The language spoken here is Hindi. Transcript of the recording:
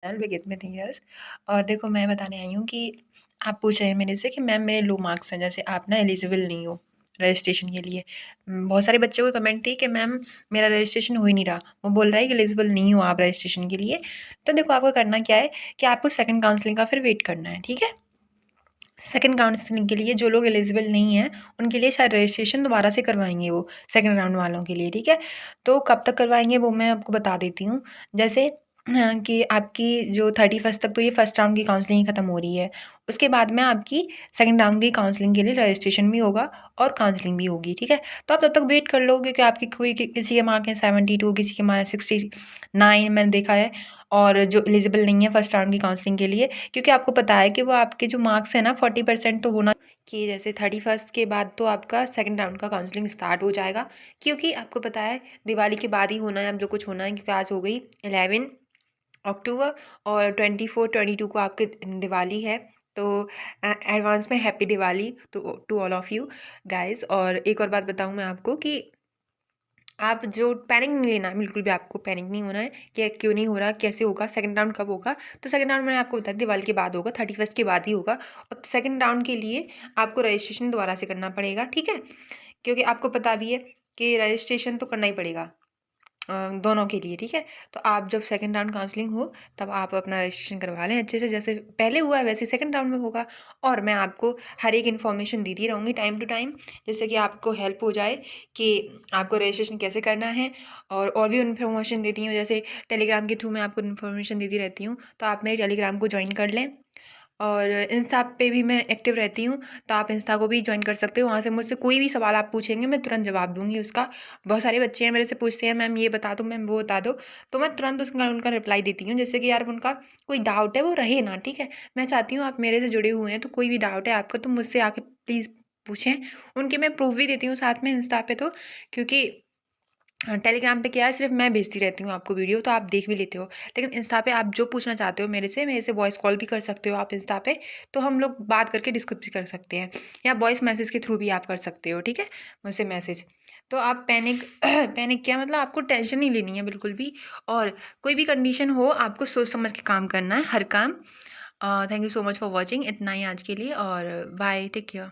विद में थिंगर्स। और देखो मैं बताने आई हूँ कि आप पूछ रहे हैं मेरे से कि मैम मेरे लो मार्क्स हैं, जैसे आप ना एलिजिबल नहीं हो रजिस्ट्रेशन के लिए। बहुत सारे बच्चों को कमेंट थी कि मैम मेरा रजिस्ट्रेशन हो ही नहीं रहा, वो बोल रहा है कि एलिजिबल नहीं हो आप रजिस्ट्रेशन के लिए। तो देखो आपको करना क्या है कि आपको सेकंड काउंसलिंग का फिर वेट करना है, ठीक है। सेकंड काउंसलिंग के लिए जो लोग एलिजिबल नहीं हैं उनके लिए शायद रजिस्ट्रेशन दोबारा से करवाएंगे वो, सेकंड राउंड वालों के लिए, ठीक है। तो कब तक करवाएंगे वो मैं आपको बता देती हूँ। जैसे कि आपकी जो 31 तक तो ये फर्स्ट राउंड की काउंसलिंग ख़त्म हो रही है। उसके बाद में आपकी सेकंड राउंड की काउंसलिंग के लिए रजिस्ट्रेशन भी होगा और काउंसलिंग भी होगी, ठीक है। तो आप तब तक वेट कर लो, क्योंकि आपकी किसी के मार्क हैं 72, किसी के मार्क 69 मैंने देखा है। और जो एलिजिबल नहीं है फर्स्ट राउंड की काउंसलिंग के लिए, क्योंकि आपको पता है कि वो आपके जो मार्क्स हैं ना 40% तो होना कि जैसे 31 के बाद तो आपका सेकंड राउंड का काउंसलिंग स्टार्ट हो जाएगा। क्योंकि आपको पता है दिवाली के बाद ही होना है अब जो कुछ होना है, क्योंकि आज हो गई 11 अक्टूबर और 24-22 को आपके दिवाली है। तो एडवांस में happy Diwali to all of you guys. और एक और बात बताऊँ मैं आपको कि आप जो पैनिक नहीं लेना है, बिल्कुल भी आपको पैनिक नहीं होना है कि क्यों नहीं हो रहा, कैसे होगा, सेकंड राउंड कब होगा। तो सेकंड राउंड मैंने आपको बताया दिवाली के बाद होगा, 31 के बाद ही होगा। और सेकंड राउंड के लिए आपको रजिस्ट्रेशन दोबारा से करना पड़ेगा, ठीक है। क्योंकि आपको पता भी है कि रजिस्ट्रेशन तो करना ही पड़ेगा दोनों के लिए, ठीक है। तो आप जब सेकंड राउंड काउंसलिंग हो तब आप अपना रजिस्ट्रेशन करवा लें अच्छे से, जैसे पहले हुआ है वैसे सेकंड राउंड में होगा। और मैं आपको हर एक इन्फॉर्मेशन देती रहूँगी टाइम टू टाइम, जैसे कि आपको हेल्प हो जाए कि आपको रजिस्ट्रेशन कैसे करना है। और भी इन्फॉर्मेशन देती हूँ, जैसे टेलीग्राम के थ्रू मैं आपको इन्फॉर्मेशन देती रहती हूँ। तो आप मेरे टेलीग्राम को ज्वाइन कर लें। और इंस्टा पे भी मैं एक्टिव रहती हूँ, तो आप इंस्टा को भी ज्वाइन कर सकते हो। वहाँ से मुझसे कोई भी सवाल आप पूछेंगे मैं तुरंत जवाब दूँगी उसका। बहुत सारे बच्चे हैं मेरे से पूछते हैं मैम ये बता दो, मैम वो बता दो, तो मैं तुरंत उसका उनका रिप्लाई देती हूँ। जैसे कि यार उनका कोई डाउट है वो रहे ना, ठीक है। मैं चाहती हूँ आप मेरे से जुड़े हुए हैं, तो कोई भी डाउट है आपका तो मुझसे आके प्लीज़ पूछें। उनके मैं प्रूफ भी देती हूँ साथ में इंस्टा पे, तो क्योंकि हाँ, टेलीग्राम पे क्या है सिर्फ मैं भेजती रहती हूँ आपको वीडियो, तो आप देख भी लेते हो। लेकिन इंस्टा पे आप जो पूछना चाहते हो मेरे से वॉइस कॉल भी कर सकते हो आप इंस्टा पे। तो हम लोग बात करके डिस्कस भी कर सकते हैं, या वॉइस मैसेज के थ्रू भी आप कर सकते हो, ठीक है, मुझसे मैसेज। तो आप पैनिक पैनिक क्या मतलब, आपको टेंशन नहीं लेनी है बिल्कुल भी। और कोई भी कंडीशन हो आपको सोच समझ के काम करना है हर काम। Thank you so much for watching, इतना ही आज के लिए, और बाय, टेक केयर।